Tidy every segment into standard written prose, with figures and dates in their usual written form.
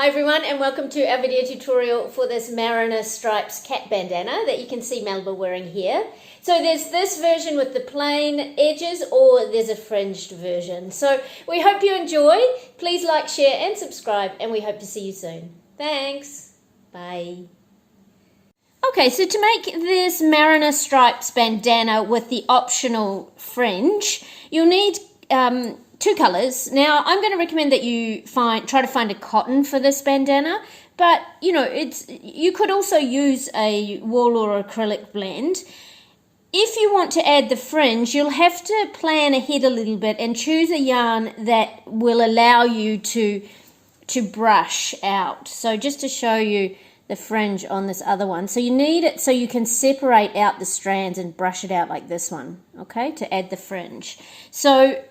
everyone, and welcome to our video tutorial for this Mariner Stripes Cat Bandana that you can see Melba wearing here. So there's this version with the plain edges, or there's a fringed version. So we hope you enjoy. Please like, share and subscribe, and we hope to see you soon. Thanks. Bye. Okay, so to make this Mariner Stripes bandana with the optional fringe, you'll need two colours. Now, I'm going to recommend that you try to find a cotton for this bandana, but you could also use a wool or acrylic blend. If you want to add the fringe, you'll have to plan ahead a little bit and choose a yarn that will allow you to brush out. So just to show you the fringe on this other one, so you need it so you can separate out the strands and brush it out like this one, okay, to add the fringe. So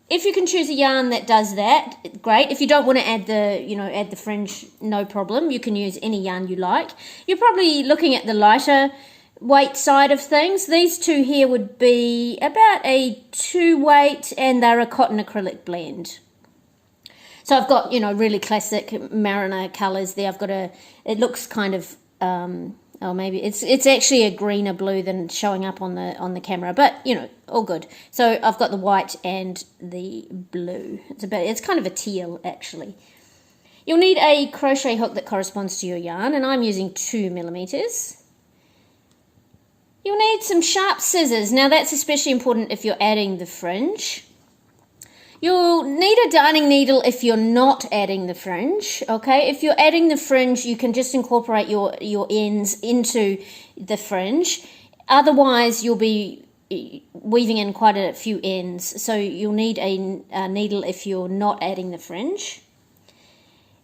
if you can choose a yarn that does that, great. If you don't want to add the fringe, no problem. You can use any yarn you like. You're probably looking at the lighter weight side of things. These two here would be about a 2 weight, and they're a cotton acrylic blend. So I've got, really classic Mariner colours there. I've got it looks kind of, maybe it's actually a greener blue than showing up on the camera, but all good. So I've got the white and the blue. It's kind of a teal actually. You'll need a crochet hook that corresponds to your yarn, and I'm using 2mm. You'll need some sharp scissors. Now that's especially important if you're adding the fringe. You'll need a darning needle if you're not adding the fringe, okay? If you're adding the fringe, you can just incorporate your ends into the fringe. Otherwise, you'll be weaving in quite a few ends, so you'll need a needle if you're not adding the fringe.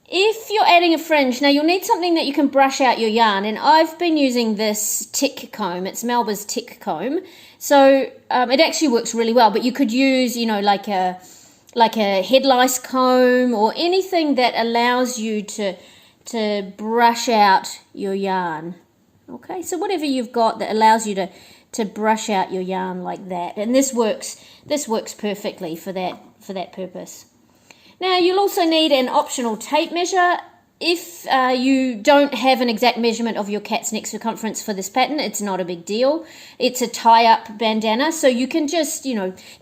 If you're adding a fringe, now you'll need something that you can brush out your yarn, and I've been using this tick comb. It's Melba's tick comb, so it actually works really well, but you could use, like a head lice comb or anything that allows you to brush out your yarn. Okay, so whatever you've got that allows you to brush out your yarn like that, and this works perfectly for that purpose. Now you'll also need an optional tape measure. If you don't have an exact measurement of your cat's neck circumference for this pattern, it's not a big deal. It's a tie-up bandana, so you can just,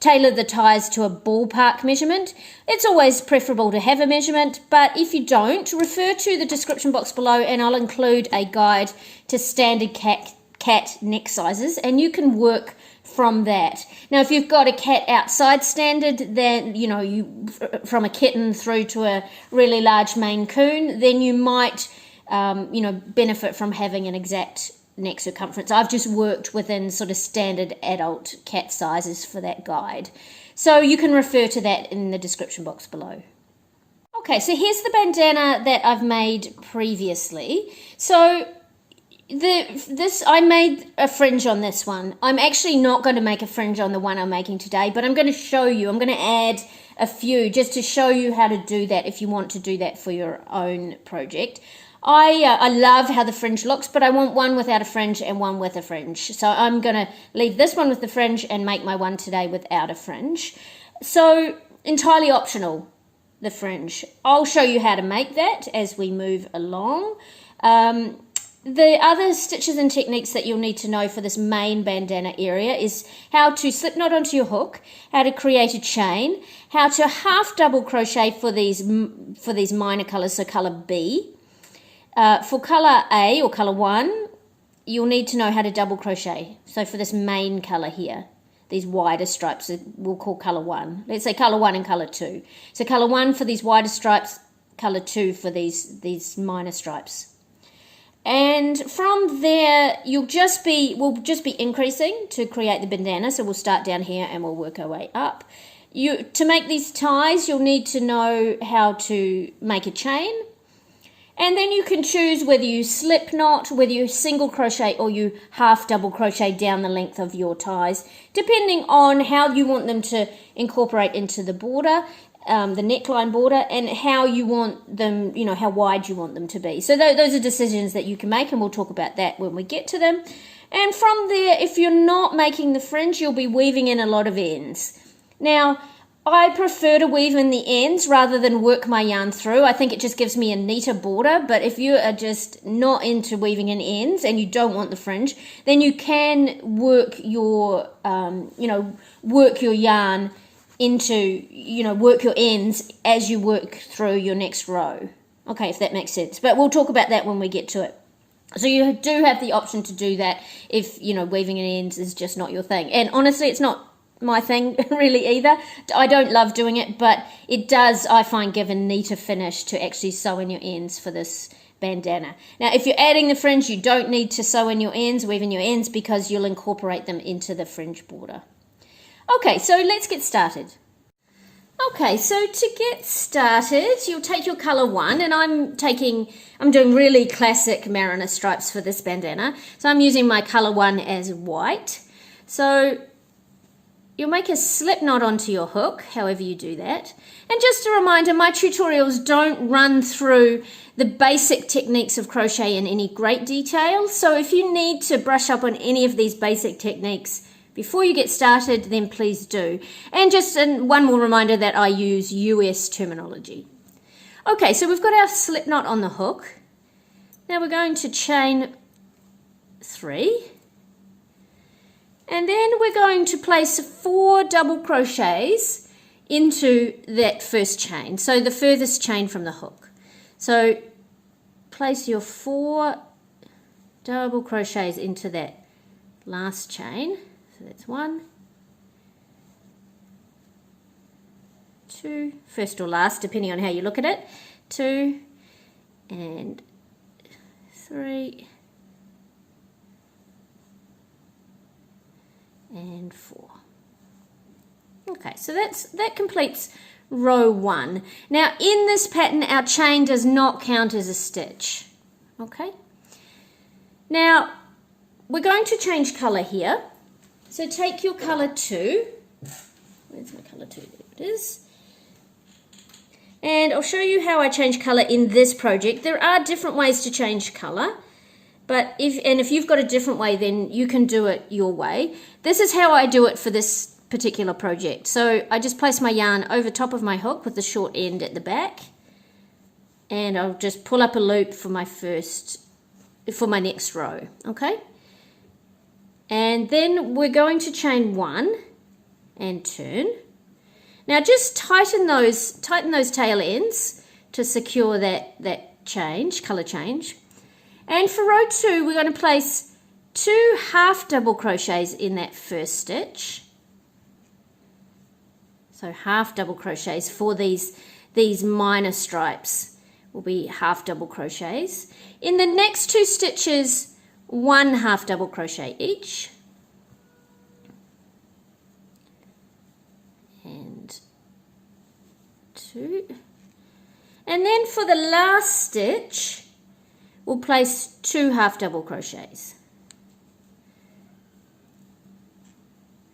tailor the ties to a ballpark measurement. It's always preferable to have a measurement, but if you don't, refer to the description box below and I'll include a guide to standard cat neck sizes, and you can work from that. Now, if you've got a cat outside standard, then, you from a kitten through to a really large Maine Coon, then you might, benefit from having an exact neck circumference. I've just worked within sort of standard adult cat sizes for that guide. So you can refer to that in the description box below. Okay, so here's the bandana that I've made previously. So I made a fringe on this one. I'm actually not going to make a fringe on the one I'm making today, but I'm going to show you. I'm going to add a few just to show you how to do that if you want to do that for your own project. I love how the fringe looks, but I want one without a fringe and one with a fringe. So I'm going to leave this one with the fringe and make my one today without a fringe. So entirely optional, the fringe. I'll show you how to make that as we move along. The other stitches and techniques that you'll need to know for this main bandana area is how to slip knot onto your hook, how to create a chain, how to half double crochet for these minor colours, so colour B. For colour A or colour 1, you'll need to know how to double crochet. So for this main colour here, these wider stripes, we'll call colour 1. Let's say colour 1 and colour 2. So colour 1 for these wider stripes, colour 2 for these minor stripes. And from there, we'll just be increasing to create the bandana. So we'll start down here and we'll work our way up. To make these ties, you'll need to know how to make a chain. And then you can choose whether you slip knot, whether you single crochet or you half double crochet down the length of your ties, depending on how you want them to incorporate into the border. The neckline border, and how you want them, how wide you want them to be. So those are decisions that you can make, and we'll talk about that when we get to them. And from there, if you're not making the fringe, you'll be weaving in a lot of ends. Now, I prefer to weave in the ends rather than work my yarn through. I think it just gives me a neater border, but if you are just not into weaving in ends and you don't want the fringe, then you can work your, work your yarn into, work your ends as you work through your next row. Okay, if that makes sense. But we'll talk about that when we get to it. So you do have the option to do that if, weaving in ends is just not your thing. And honestly, it's not my thing really either. I don't love doing it, but it does, I find, give a neater finish to actually sew in your ends for this bandana. Now, if you're adding the fringe, you don't need to sew in your ends, weave in your ends, because you'll incorporate them into the fringe border. Okay, so let's get started. Okay, so to get started, you'll take your color 1, and I'm doing really classic Mariner stripes for this bandana. So I'm using my color 1 as white. So you'll make a slip knot onto your hook, however you do that. And just a reminder, my tutorials don't run through the basic techniques of crochet in any great detail. So if you need to brush up on any of these basic techniques before you get started, then please do. And just one more reminder that I use US terminology. Okay, so we've got our slip knot on the hook. Now we're going to chain 3. And then we're going to place 4 double crochets into that first chain, so the furthest chain from the hook. So place your 4 double crochets into that last chain. So that's 1, 2, first or last, depending on how you look at it, 2 and 3 and 4. Okay, so that completes row 1. Now in this pattern, our chain does not count as a stitch. Okay, now we're going to change color here. So take your color 2. Where's my color 2? There it is. And I'll show you how I change color in this project. There are different ways to change color. But if you've got a different way, then you can do it your way. This is how I do it for this particular project. So I just place my yarn over top of my hook with the short end at the back, and I'll just pull up a loop for my next row. Okay, and then we're going to chain 1 and turn. Now just tighten those tail ends to secure that color change. And for row 2, we're going to place 2 half double crochets in that first stitch. So half double crochets for these minor stripes will be half double crochets. In the next 2 stitches, 1 half double crochet each. And 2. And then for the last stitch, we'll place 2 half double crochets.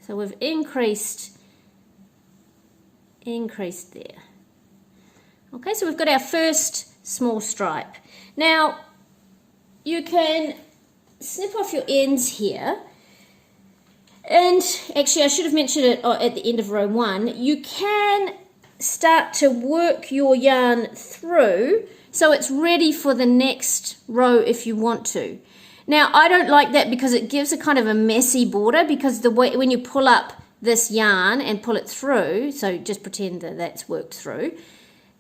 So we've increased there. Okay, so we've got our first small stripe. Now you can snip off your ends here, and actually I should have mentioned it at the end of row 1. You can start to work your yarn through so it's ready for the next row if you want to. Now I don't like that because it gives a kind of a messy border, because when you pull up this yarn and pull it through, so just pretend that that's worked through,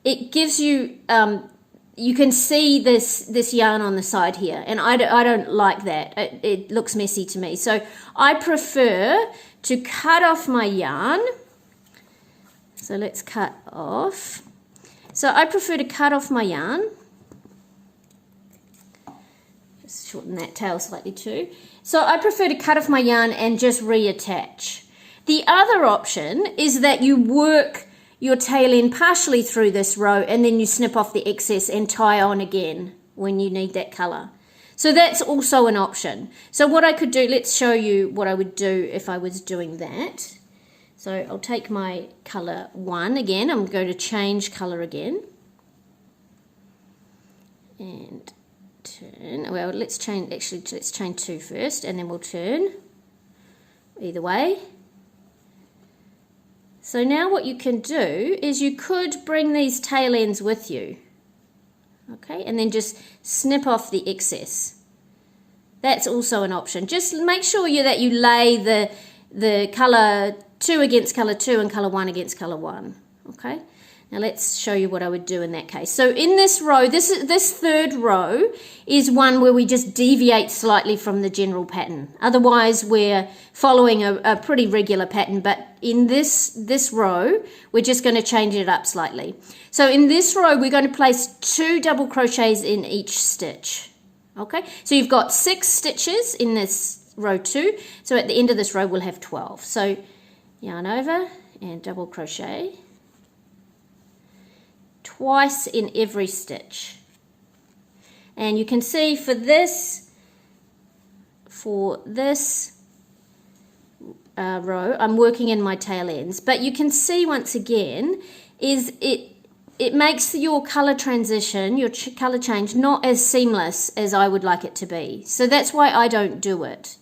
it gives you, you can see this yarn on the side here, and I don't like that. It looks messy to me. So I prefer to cut off my yarn. So let's cut off. So I prefer to cut off my yarn. Just shorten that tail slightly too. So I prefer to cut off my yarn and just reattach. The other option is that you work your tail end partially through this row and then you snip off the excess and tie on again when you need that colour. So that's also an option. So what I could do, let's show you what I would do if I was doing that. So I'll take my colour 1 again. I'm going to change colour again. And turn. Well, let's chain 2 first, and then we'll turn either way. So now what you can do is you could bring these tail ends with you, okay, and then just snip off the excess. That's also an option. Just make sure that you lay the colour 2 against colour 2 and colour 1 against colour 1, okay. Now let's show you what I would do in that case. So in this row, this third row is one where we just deviate slightly from the general pattern. Otherwise, we're following a pretty regular pattern, but in this row, we're just going to change it up slightly. So in this row, we're going to place 2 double crochets in each stitch. Okay, so you've got 6 stitches in this row 2. So at the end of this row, we'll have 12. So yarn over and double crochet twice in every stitch. And you can see for this row, I'm working in my tail ends, but you can see once again is it makes your color transition, your color change, not as seamless as I would like it to be. So that's why I don't do it.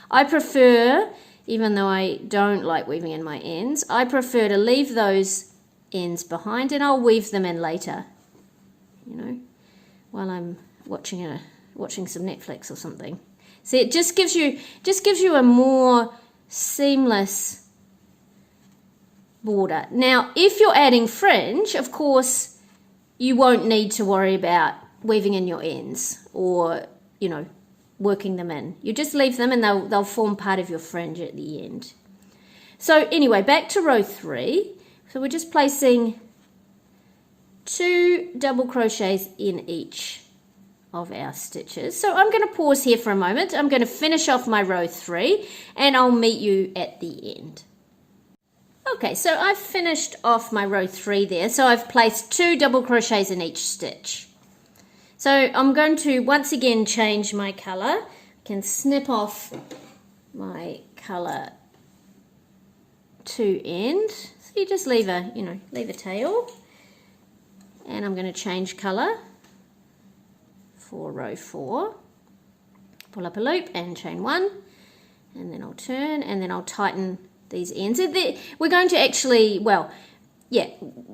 I prefer, even though I don't like weaving in my ends, I prefer to leave those ends behind, and I'll weave them in later, you know, while I'm watching some Netflix or something. See, it just gives you a more seamless border. Now, if you're adding fringe, of course, you won't need to worry about weaving in your ends or, you know, working them in. You just leave them and they'll form part of your fringe at the end. So anyway, back to row 3. So we're just placing 2 double crochets in each of our stitches. So I'm going to pause here for a moment. I'm going to finish off my row 3 and I'll meet you at the end. Okay, so I've finished off my row 3 there. So I've placed 2 double crochets in each stitch. So I'm going to once again change my colour. I can snip off my colour 2 end. So you just leave a tail, and I'm going to change colour for row 4. Pull up a loop and chain 1, and then I'll turn, and then I'll tighten these ends. We're going to actually, well, yeah,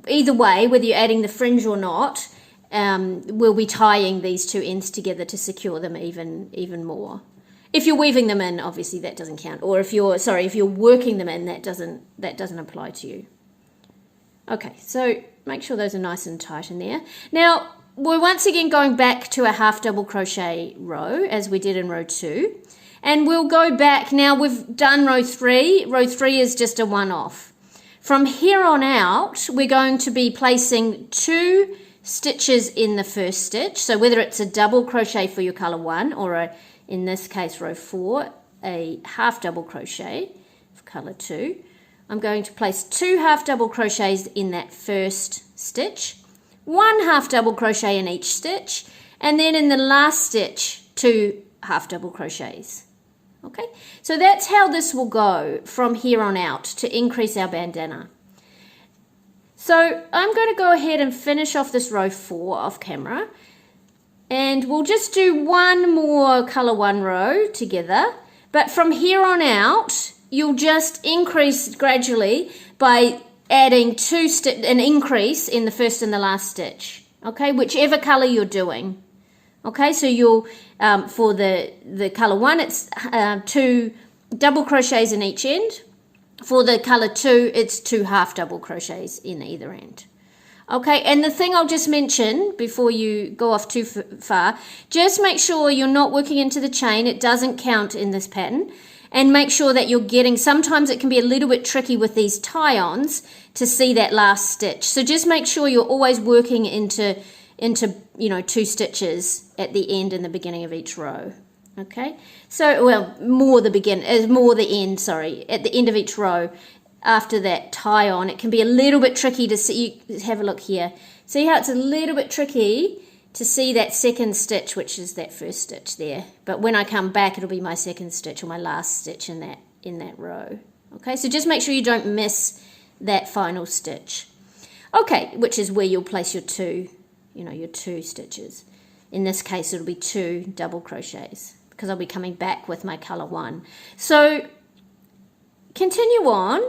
either way, whether you're adding the fringe or not, we'll be tying these 2 ends together to secure them even more. If you're weaving them in, obviously that doesn't count. Or if you're working them in, that doesn't apply to you. Okay, so make sure those are nice and tight in there. Now, we're once again going back to a half double crochet row as we did in row 2. And we'll go back, now we've done row 3. Row 3 is just a one-off. From here on out, we're going to be placing 2 stitches in the first stitch. So whether it's a double crochet for your colour 1 or in this case row 4, a half double crochet for colour 2. I'm going to place 2 half double crochets in that first stitch, 1 half double crochet in each stitch, and then in the last stitch 2 half double crochets. Okay, so that's how this will go from here on out to increase our bandana. So I'm going to go ahead and finish off this row 4 off camera, and we'll just do one more colour 1 row together, but from here on out you'll just increase gradually by adding an increase in the first and the last stitch, okay, whichever colour you're doing. Okay, so you'll for the colour 1 it's 2 double crochets in each end. For the colour 2 it's 2 half double crochets in either end. Okay, and the thing I'll just mention before you go off too far, just make sure you're not working into the chain. It doesn't count in this pattern. And make sure that you're getting, sometimes it can be a little bit tricky with these tie-ons to see that last stitch. So just make sure you're always working into 2 stitches at the end and the beginning of each row. Okay, so at the end of each row. After that tie on, it can be a little bit tricky to see. Have a look here. See how it's a little bit tricky to see that second stitch, which is that first stitch there. But when I come back, it'll be my second stitch or my last stitch in that row. Okay, so just make sure you don't miss that final stitch. Okay, which is where you'll place your 2 stitches. In this case, it'll be 2 double crochets because I'll be coming back with my colour 1. So continue on.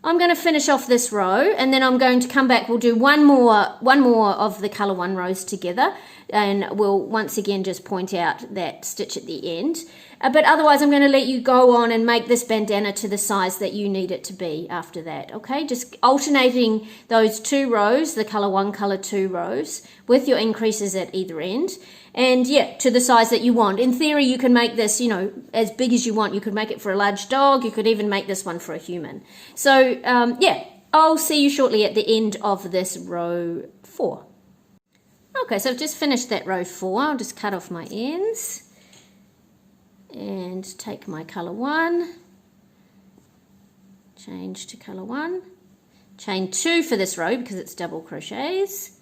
I'm going to finish off this row, and then I'm going to come back. We'll do one more of the color one rows together, and we'll once again just point out that stitch at the end. But otherwise, I'm going to let you go on and make this bandana to the size that you need it to be after that. Okay, just alternating those 2 rows, the color 1, color 2 rows, with your increases at either end. And yeah, to the size that you want. In theory, you can make this, you know, as big as you want. You could make it for a large dog. You could even make this one for a human. So yeah, I'll see you shortly at the end of this row 4. Okay, so I've just finished that row 4. I'll just cut off my ends and take my color 1, change to color 1, chain 2 for this row because it's double crochets.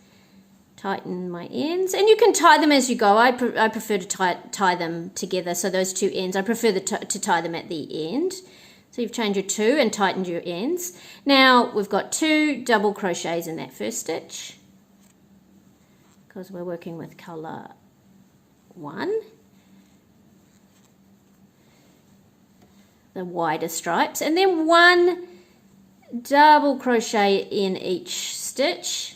Tighten my ends, and you can tie them as you go. I prefer to tie them together, so those 2 ends, I prefer to tie them at the end. So you've chained your 2 and tightened your ends. Now we've got 2 double crochets in that first stitch because we're working with color 1, the wider stripes, and then 1 double crochet in each stitch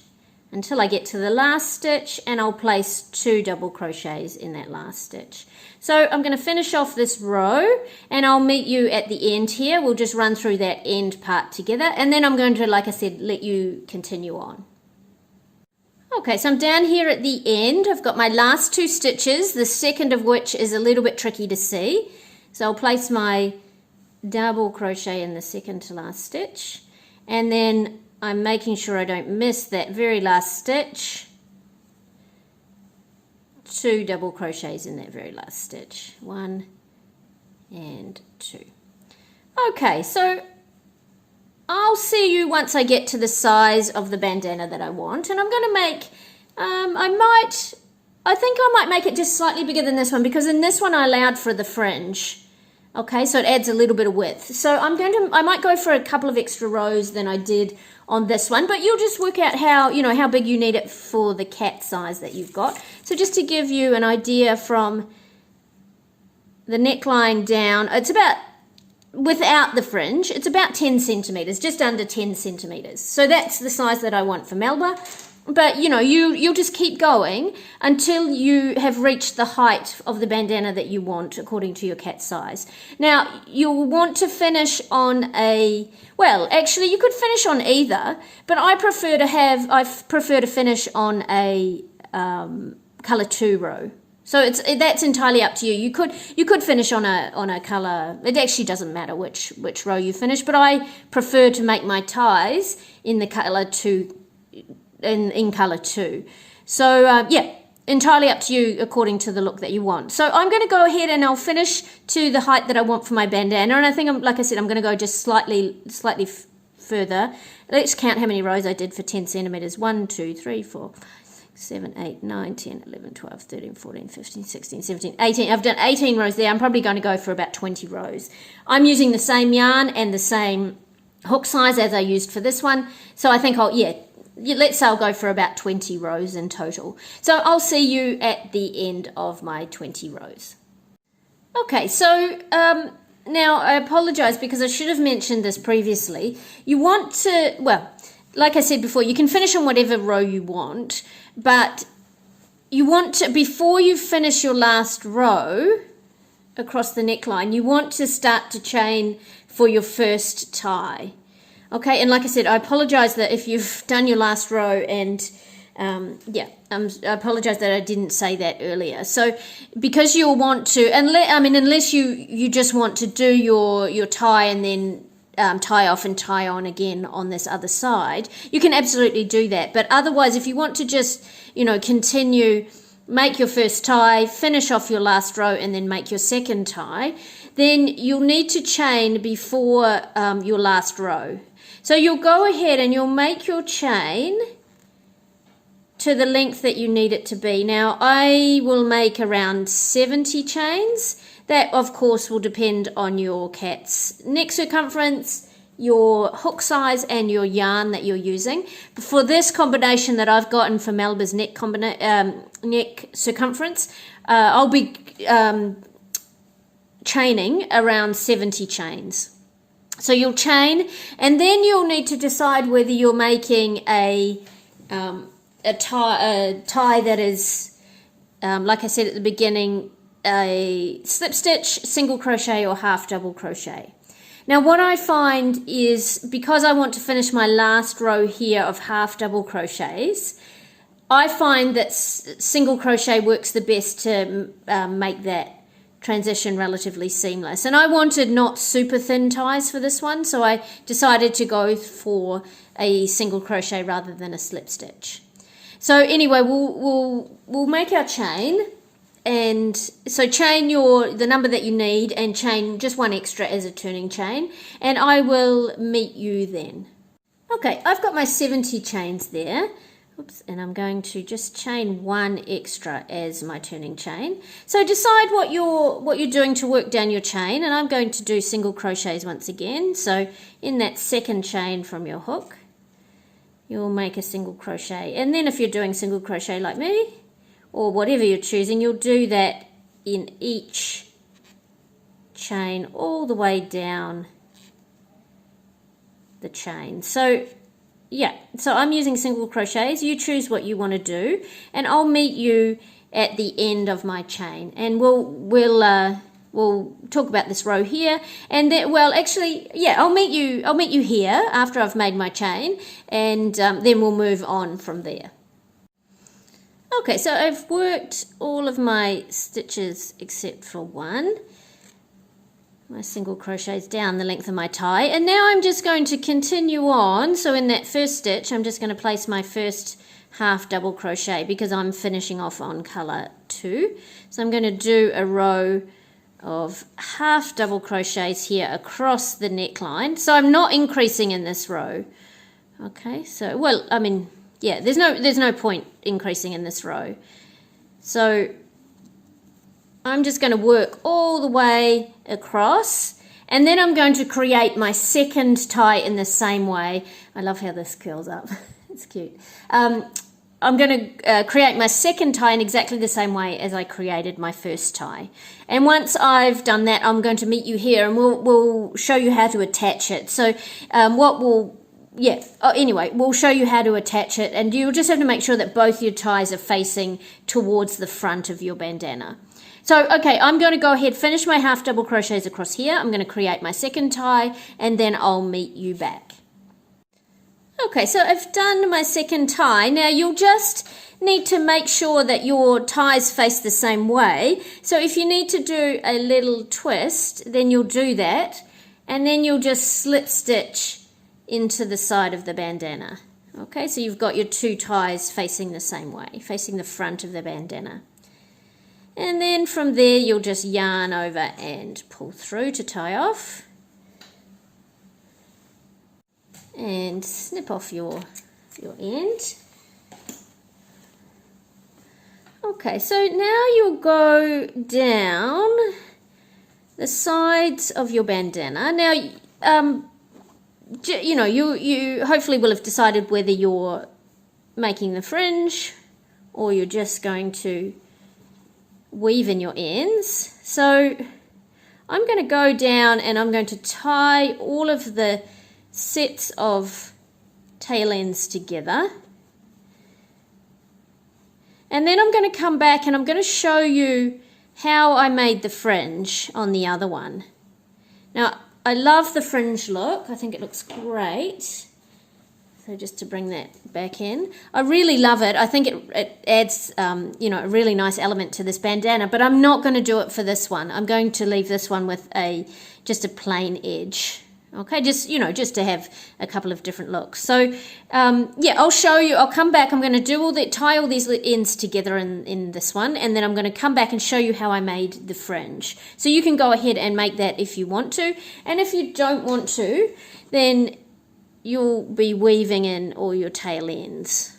until I get to the last stitch, and I'll place 2 double crochets in that last stitch. So I'm going to finish off this row, and I'll meet you at the end here. We'll just run through that end part together, and then I'm going to, like I said, let you continue on. Okay, so I'm down here at the end. I've got my last 2 stitches, the second of which is a little bit tricky to see. So I'll place my double crochet in the second to last stitch, and then I'm making sure I don't miss that very last stitch. 2 double crochets in that very last stitch. 1 and 2. Okay, so I'll see you once I get to the size of the bandana that I want, and I'm going to make, I think I might make it just slightly bigger than this one, because in this one I allowed for the fringe. Okay, so it adds a little bit of width. So I might go for a couple of extra rows than I did on this one, but you'll just work out how big you need it for the cat size that you've got. So just to give you an idea from the neckline down, it's about, without the fringe, it's about 10 centimeters, just under 10 centimeters. So that's the size that I want for Melba. But, you know, you'll just keep going until you have reached the height of the bandana that you want according to your cat size. Now, you'll want to finish on a, well, actually you could finish on either, but I prefer to finish on a color 2 row. So that's entirely up to you. You could finish on a color. It actually doesn't matter which row you finish, but I prefer to make my ties in the color 2. In color 2. So yeah, entirely up to you according to the look that you want. So I'm going to go ahead and I'll finish to the height that I want for my bandana, and I think, like I said, I'm going to go just slightly further. Let's count how many rows I did for 10 centimeters. 1, 2, 3, 4, 7, 8, 9, 10, 11, 12, 13, 14, 15, 16, 17, 18. I've done 18 rows there. I'm probably going to go for about 20 rows. I'm using the same yarn and the same hook size as I used for this one. So I think let's say I'll go for about 20 rows in total. So I'll see you at the end of my 20 rows. Okay, so now I apologize because I should have mentioned this previously. You want to, well, like I said before, you can finish on whatever row you want, but you want to, before you finish your last row across the neckline, you want to start to chain for your first tie. Okay, and like I said, I apologize that if you've done your last row, and I apologize that I didn't say that earlier. So because you'll want to, unless you just want to do your tie and then tie off and tie on again on this other side, you can absolutely do that. But otherwise, if you want to just, continue, make your first tie, finish off your last row, and then make your second tie, then you'll need to chain before your last row. So you'll go ahead and you'll make your chain to the length that you need it to be. Now, I will make around 70 chains. That, of course, will depend on your cat's neck circumference, your hook size, and your yarn that you're using. For this combination that I've gotten for Melba's neck circumference, I'll be chaining around 70 chains. So you'll chain, and then you'll need to decide whether you're making a tie that is, like I said at the beginning, a slip stitch, single crochet, or half double crochet. Now what I find is, because I want to finish my last row here of half double crochets, I find that single crochet works the best to make that transition relatively seamless. And I wanted not super thin ties for this one, so I decided to go for a single crochet rather than a slip stitch. So anyway, we'll make our chain, and so chain the number that you need, and chain just one extra as a turning chain, and I will meet you then. Okay, I've got my 70 chains there. Oops, and I'm going to just chain one extra as my turning chain. So decide what you're doing to work down your chain, and I'm going to do single crochets once again. So in that second chain from your hook, you'll make a single crochet, and then if you're doing single crochet like me, or whatever you're choosing, you'll do that in each chain all the way down the chain. So yeah, so I'm using single crochets. You choose what you want to do, and I'll meet you at the end of my chain, and we'll talk about this row here, and then, well, actually, yeah, I'll meet you here after I've made my chain, and then we'll move on from there. Okay, so I've worked all of my stitches except for one. My single crochets down the length of my tie, and now I'm just going to continue on. So in that first stitch, I'm just going to place my first half double crochet because I'm finishing off on color 2. So I'm going to do a row of half double crochets here across the neckline. So I'm not increasing in this row. Okay, so, well, I mean, yeah, there's no point increasing in this row. So I'm just going to work all the way across, and then I'm going to create my second tie in the same way. I love how this curls up. It's cute. I'm going to create my second tie in exactly the same way as I created my first tie. And once I've done that, I'm going to meet you here, and we'll show you how to attach it. So anyway, we'll show you how to attach it, and you'll just have to make sure that both your ties are facing towards the front of your bandana. So, okay, I'm going to go ahead, finish my half double crochets across here. I'm going to create my second tie, and then I'll meet you back. Okay, so I've done my second tie. Now, you'll just need to make sure that your ties face the same way. So if you need to do a little twist, then you'll do that, and then you'll just slip stitch into the side of the bandana. Okay, so you've got your two ties facing the same way, facing the front of the bandana. And then from there, you'll just yarn over and pull through to tie off. And snip off your end. Okay, so now you'll go down the sides of your bandana. Now, you know, you hopefully will have decided whether you're making the fringe or you're just going to weave in your ends. So I'm going to go down and I'm going to tie all of the sets of tail ends together, and then I'm going to come back and I'm going to show you how I made the fringe on the other one. Now, I love the fringe look. I think it looks great. So just to bring that back in, I really love it. I think it adds, you know, a really nice element to this bandana, but I'm not going to do it for this one. I'm going to leave this one with just a plain edge. Okay, just, you know, just to have a couple of different looks. So, yeah, I'll show you. I'll come back. I'm going to tie all these ends together in this one, and then I'm going to come back and show you how I made the fringe. So you can go ahead and make that if you want to, and if you don't want to, then you'll be weaving in all your tail ends,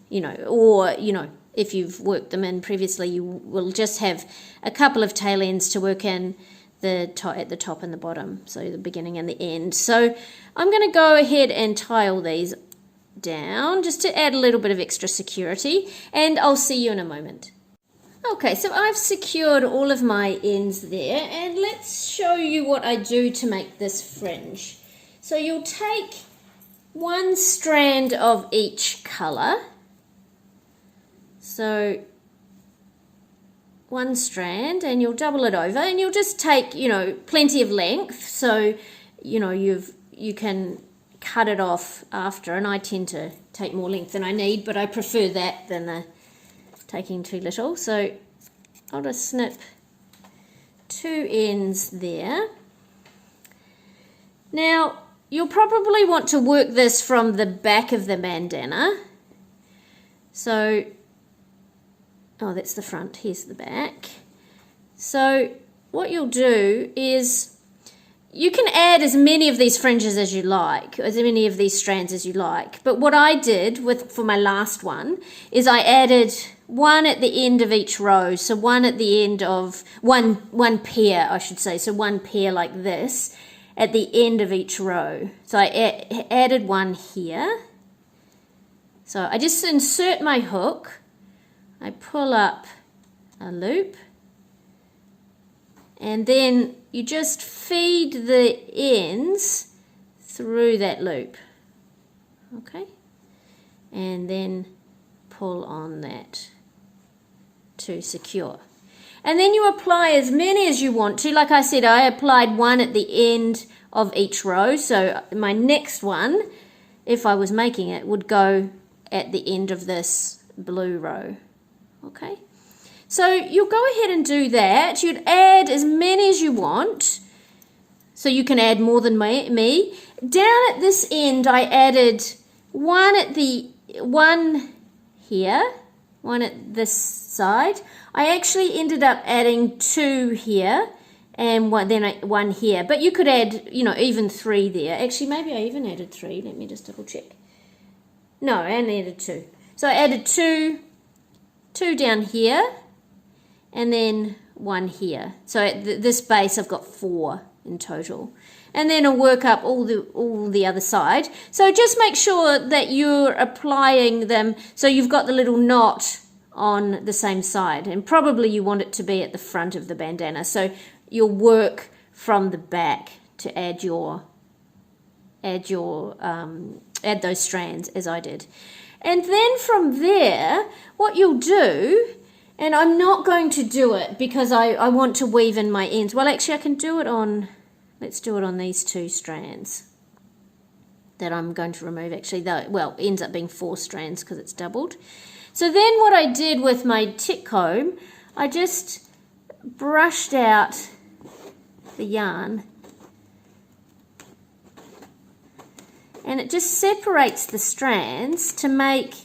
you know, or, you know, if you've worked them in previously, you will just have a couple of tail ends to work in at the top and the bottom, so the beginning and the end. So I'm going to go ahead and tie all these down just to add a little bit of extra security, and I'll see you in a moment. Okay, so I've secured all of my ends there, and let's show you what I do to make this fringe. So you'll take one strand of each colour, so one strand, and you'll double it over, and you'll just take, you know, plenty of length, so you know you can cut it off after, and I tend to take more length than I need, but I prefer that than the taking too little. So I'll just snip two ends there. Now you'll probably want to work this from the back of the bandana. So, oh, that's the front, here's the back. So what you'll do is you can add as many of these fringes as you like, as many of these strands as you like. But what I did for my last one is I added one at the end of each row. So one at the end of one pair, I should say. So one pair like this at the end of each row. So I added one here. So I just insert my hook. I pull up a loop. And then you just feed the ends through that loop, okay? And then pull on that to secure. And then you apply as many as you want to. Like I said, I applied one at the end of each row. So my next one, if I was making it, would go at the end of this blue row, okay? So you'll go ahead and do that. You'd add as many as you want. So you can add more than me. Down at this end, I added one here, one at this side. I actually ended up adding two here and one here. But you could add, you know, even three there. Actually, maybe I even added three. Let me just double check. No, I only added two. So I added two down here. And then one here. So at this base I've got 4 in total. And then I'll work up all the other side. So just make sure that you're applying them so you've got the little knot on the same side. And probably you want it to be at the front of the bandana. So you'll work from the back to add those strands as I did. And then from there, what you'll do, and I'm not going to do it because I want to weave in my ends. Well, actually, I can do it on, let's do it on these 2 strands that I'm going to remove. Actually, well, ends up being 4 strands because it's doubled. So then what I did with my tick comb, I just brushed out the yarn. And it just separates the strands to make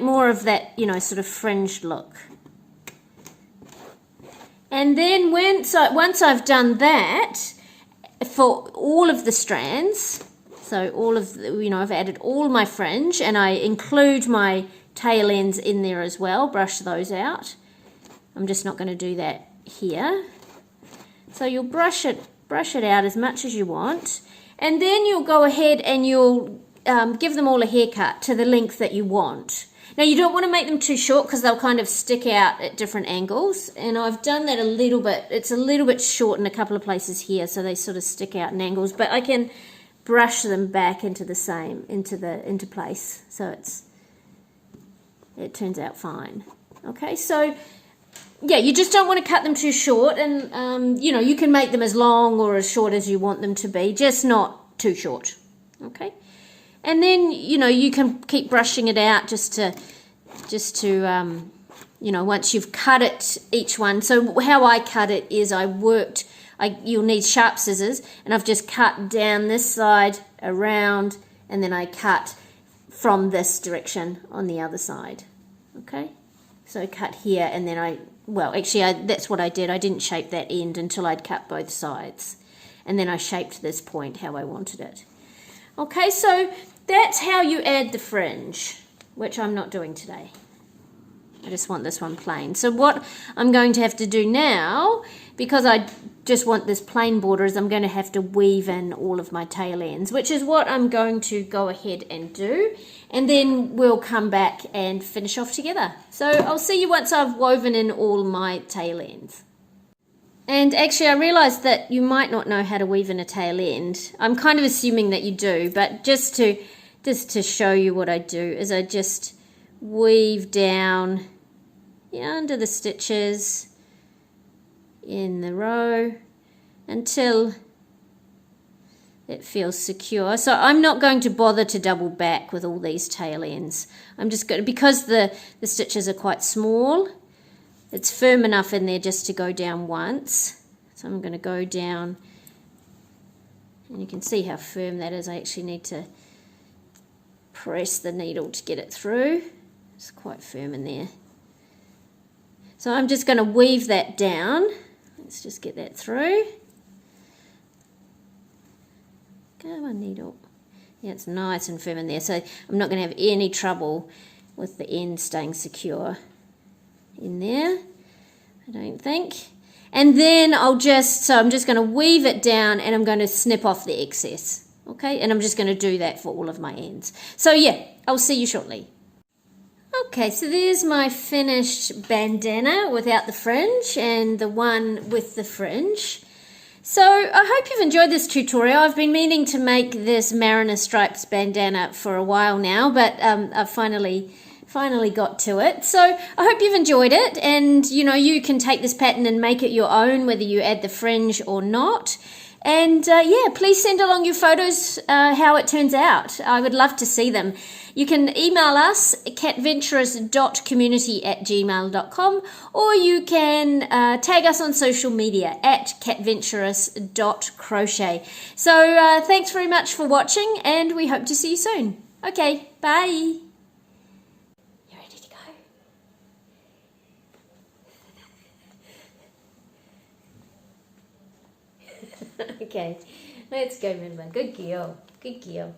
more of that, you know, sort of fringed look. And then once I've done that for all of the strands, so all of the, you know, I've added all my fringe, and I include my tail ends in there as well, brush those out. I'm just not going to do that here. So you'll brush it out as much as you want, and then you'll go ahead and you'll give them all a haircut to the length that you want. Now you don't want to make them too short because they'll kind of stick out at different angles, and I've done that a little bit. It's a little bit short in a couple of places here, so they sort of stick out in angles, but I can brush them back into place, so it turns out fine. Okay, so yeah, you just don't want to cut them too short, and you know, you can make them as long or as short as you want them to be, just not too short. Okay. And then, you know, you can keep brushing it out just to you know, once you've cut it, each one. So how I cut it is you'll need sharp scissors, and I've just cut down this side around, and then I cut from this direction on the other side. Okay, so I cut here, and then that's what I did. I didn't shape that end until I'd cut both sides, and then I shaped this point how I wanted it. Okay, so that's how you add the fringe, which I'm not doing today. I just want this one plain. So what I'm going to have to do now, because I just want this plain border is I'm going to have to weave in all of my tail ends, which is what I'm going to go ahead and do. And then we'll come back and finish off together. So I'll see you once I've woven in all my tail ends. And actually I realised that you might not know how to weave in a tail end. I'm kind of assuming that you do, but just to show you what I do is I just weave down under the stitches in the row until it feels secure. So I'm not going to bother to double back with all these tail ends. I'm just going to, because the stitches are quite small, it's firm enough in there just to go down once. So I'm going to go down, and you can see how firm that is. I actually need to press the needle to get it through. It's quite firm in there. So I'm just going to weave that down. Let's just get that through. Go on, needle. Yeah, it's nice and firm in there, so I'm not going to have any trouble with the end staying secure in there, I don't think. And then I'm just going to weave it down, and I'm going to snip off the excess. Okay, and I'm just going to do that for all of my ends. So yeah, I'll see you shortly. Okay, so there's my finished bandana without the fringe and the one with the fringe. So I hope you've enjoyed this tutorial. I've been meaning to make this Mariner Stripes bandana for a while now, but I've finally got to it. So I hope you've enjoyed it, and you can take this pattern and make it your own, whether you add the fringe or not. And yeah, please send along your photos, how it turns out. I would love to see them. You can email us catventurous.community@gmail.com, or you can tag us on social media @catventurous.crochet. So thanks very much for watching, and we hope to see you soon. Okay, bye. You ready to go? Okay, let's go, Melba. Good girl. Good girl.